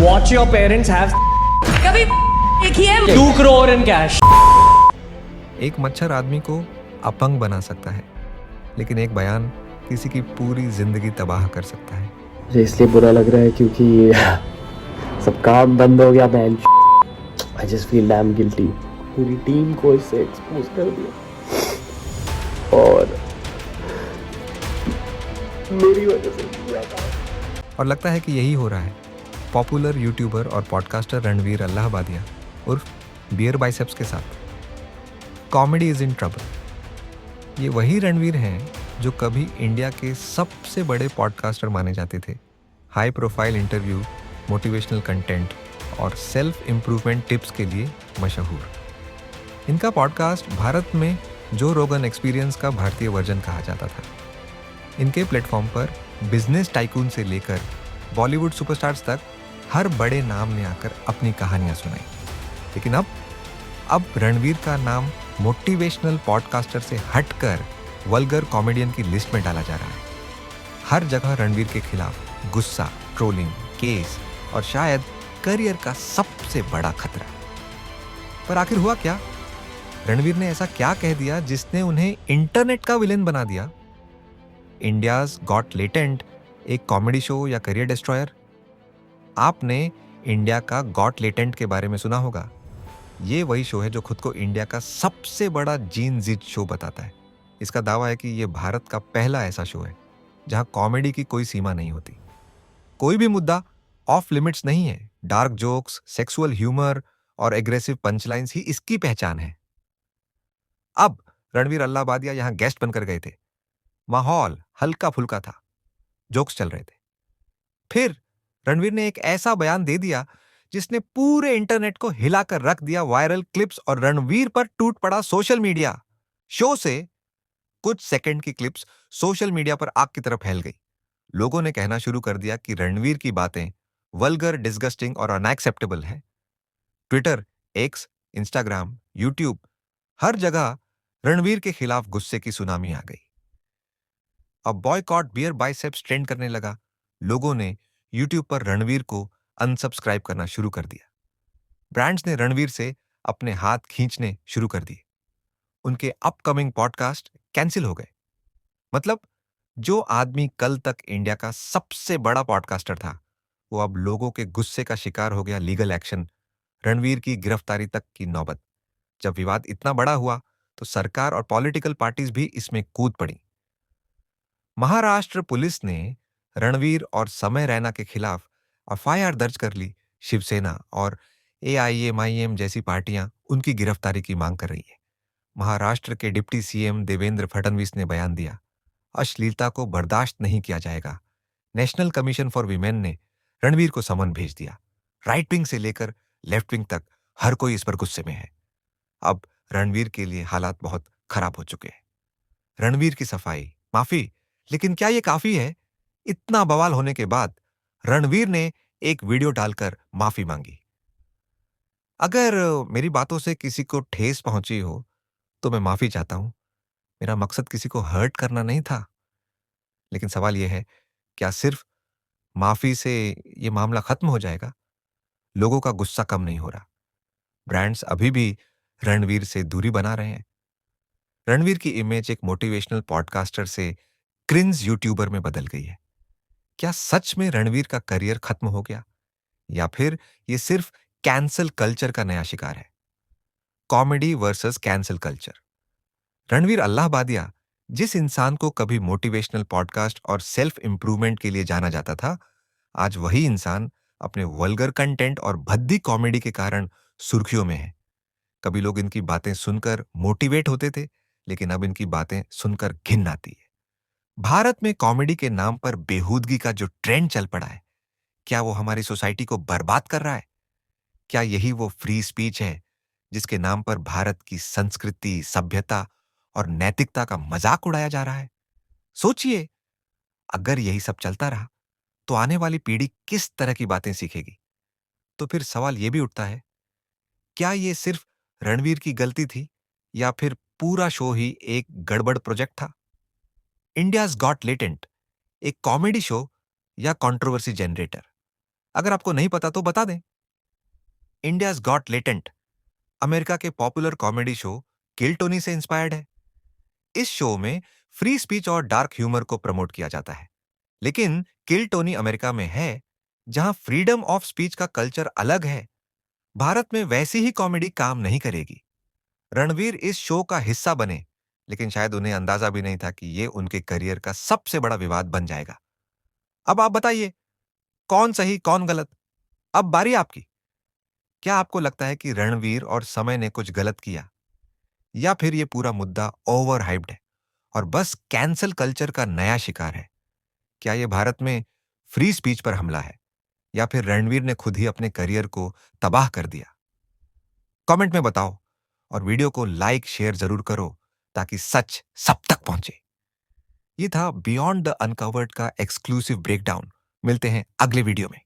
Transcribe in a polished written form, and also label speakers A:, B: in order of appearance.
A: Watch your parents have
B: कभी एक ही है
A: 2 crore in cash.
C: एक मच्छर आदमी को अपंग बना सकता है, लेकिन एक बयान किसी की पूरी जिंदगी तबाह कर सकता है।
D: मुझे इसलिए बुरा लग रहा है क्योंकि सब काम बंद हो गया man. I just feel dam guilty. पूरी टीम को इससे एक्सपोज कर दिया और मेरी वजह से
C: और लगता है कि यही हो रहा है पॉपुलर यूट्यूबर और पॉडकास्टर रणवीर अल्लाहबादिया उर्फ बियर बाइसेप्स के साथ। Comedy is in trouble. ये वही रणवीर हैं जो कभी इंडिया के सबसे बड़े पॉडकास्टर माने जाते थे। High profile interview, motivational content और सेल्फ इम्प्रूवमेंट टिप्स के लिए मशहूर। इनका पॉडकास्ट भारत में जो रोगन एक्सपीरियंस का भारतीय वर्जन कहा जाता था। इनके प्लेटफॉर्म पर बिजनेस टाइकून से लेकर बॉलीवुड सुपरस्टार्स तक हर बड़े नाम ने आकर अपनी कहानियां सुनाई। लेकिन अब रणवीर का नाम मोटिवेशनल पॉडकास्टर से हटकर वल्गर कॉमेडियन की लिस्ट में डाला जा रहा है। हर जगह रणवीर के खिलाफ गुस्सा, ट्रोलिंग, केस और शायद करियर का सबसे बड़ा खतरा। पर आखिर हुआ क्या? रणवीर ने ऐसा क्या कह दिया जिसने उन्हें इंटरनेट का विलेन बना दिया? इंडियाज गॉट लेटेंट एक कॉमेडी शो या करियर डिस्ट्रॉयर? आपने इंडिया का गॉट लेटेंट के बारे में सुना होगा। ये वही शो है जो खुद को इंडिया का सबसे बड़ा जीन जीत शो बताता है। इसका दावा है कि ये भारत का पहला ऐसा शो है जहां कॉमेडी की कोई सीमा नहीं होती। कोई भी मुद्दा ऑफ लिमिट्स नहीं है। डार्क जोक्स, सेक्सुअल ह्यूमर और एग्रेसिव पंचलाइंस ही इसकी पहचान है। अब रणवीर अल्लाहबादिया यहां गेस्ट बनकर गए थे। माहौल हल्का फुल्का था, जोक्स चल रहे थे। फिर रणवीर ने एक ऐसा बयान दे दिया जिसने पूरे इंटरनेट को हिलाकर रख दिया। वायरल क्लिप्स और रणवीर पर टूट पड़ा सोशल मीडिया। शो से कुछ सेकंड की क्लिप्स सोशल मीडिया पर आग की तरह फैल गई। लोगों ने कहना शुरू कर दिया कि रणवीर की बातें वल्गर, डिस्गस्टिंग और अनएक्सेप्टेबल है। ट्विटर, एक्स, इंस्टाग्राम, यूट्यूब, हर जगह रणवीर के खिलाफ गुस्से की सुनामी आ गई। अब बॉयकॉट बियर बाइसेप्स ट्रेंड करने लगा। लोगों ने यूट्यूब पर रणवीर को अनसब्सक्राइब करना शुरू कर दिया। ब्रांड्स ने रणवीर से अपने हाथ खींचने शुरू कर दिए। उनके अपकमिंग पॉडकास्ट कैंसिल हो गए। मतलब जो आदमी कल तक इंडिया का सबसे बड़ा पॉडकास्टर था, वो अब लोगों के गुस्से का शिकार हो गया। लीगल एक्शन, रणवीर की गिरफ्तारी तक की नौबत। जब विवाद इतना बड़ा हुआ तो सरकार और पॉलिटिकल पार्टीज भी इसमें कूद पड़ी। महाराष्ट्र पुलिस ने रणवीर और समय रैना के खिलाफ एफआईआर दर्ज कर ली। शिवसेना और एआईएमआईएम जैसी पार्टियां उनकी गिरफ्तारी की मांग कर रही है। महाराष्ट्र के डिप्टी सीएम देवेंद्र फडणवीस ने बयान दिया, अश्लीलता को बर्दाश्त नहीं किया जाएगा। नेशनल कमीशन फॉर वीमेन ने रणवीर को समन भेज दिया। राइट विंग से लेकर लेफ्ट विंग तक हर कोई इस पर गुस्से में है। अब रणवीर के लिए हालात बहुत खराब हो चुके हैं। रणवीर की सफाई, माफी, लेकिन क्या यह काफी है? इतना बवाल होने के बाद रणवीर ने एक वीडियो डालकर माफी मांगी। अगर मेरी बातों से किसी को ठेस पहुंची हो तो मैं माफी चाहता हूं। मेरा मकसद किसी को हर्ट करना नहीं था। लेकिन सवाल यह है, क्या सिर्फ माफी से यह मामला खत्म हो जाएगा? लोगों का गुस्सा कम नहीं हो रहा। ब्रांड्स अभी भी रणवीर से दूरी बना रहे हैं। रणवीर की इमेज एक मोटिवेशनल पॉडकास्टर से क्रिंज यूट्यूबर में बदल गई है। क्या सच में रणवीर का करियर खत्म हो गया, या फिर यह सिर्फ कैंसल कल्चर का नया शिकार है? Comedy versus cancel culture. Ranveer Allahbadia, जिस इंसान को कभी मोटिवेशनल पॉडकास्ट और सेल्फ इंप्रूवमेंट के लिए जाना जाता था, आज वही इंसान अपने वल्गर कंटेंट और भद्दी कॉमेडी के कारण सुर्खियों में है। कभी लोग इनकी बातें सुनकर मोटिवेट होते थे, लेकिन अब इनकी बातें सुनकर घिन आती है। भारत में कॉमेडी के नाम पर बेहूदगी का जो ट्रेंड चल पड़ा है, क्या वो हमारी सोसाइटी को बर्बाद कर रहा है? क्या यही वो फ्री स्पीच है जिसके नाम पर भारत की संस्कृति, सभ्यता और नैतिकता का मजाक उड़ाया जा रहा है? सोचिए, अगर यही सब चलता रहा तो आने वाली पीढ़ी किस तरह की बातें सीखेगी? तो फिर सवाल यह भी उठता है, क्या ये सिर्फ रणवीर की गलती थी, या फिर पूरा शो ही एक गड़बड़ प्रोजेक्ट था? इंडियाज गॉट लेटेंट एक कॉमेडी शो या कंट्रोवर्सी जनरेटर? अगर आपको नहीं पता तो बता दें। इंडियाज गॉट लेटेंट अमेरिका के पॉपुलर कॉमेडी शो किल टोनी से इंस्पायर्ड है। इस शो में फ्री स्पीच और डार्क ह्यूमर को प्रमोट किया जाता है, लेकिन किल टोनी अमेरिका में है जहां फ्रीडम ऑफ स्पीच का कल्चर अलग है। भारत में वैसी ही कॉमेडी काम नहीं करेगी। रणवीर इस शो का हिस्सा बने, लेकिन शायद उन्हें अंदाजा भी नहीं था कि ये उनके करियर का सबसे बड़ा विवाद बन जाएगा। अब आप बताइए, कौन सही कौन गलत? अब बारी आपकी। क्या आपको लगता है कि रणवीर और समय ने कुछ गलत किया, या फिर ये पूरा मुद्दा ओवर हाइप्ड है और बस कैंसल कल्चर का नया शिकार है? क्या ये भारत में फ्री स्पीच पर हमला है, या फिर रणवीर ने खुद ही अपने करियर को तबाह कर दिया? कमेंट में बताओ और वीडियो को लाइक शेयर जरूर करो ताकि सच सब तक पहुंचे। ये था बियॉन्ड द अनकवर्ड का एक्सक्लूसिव ब्रेकडाउन। मिलते हैं अगले वीडियो में।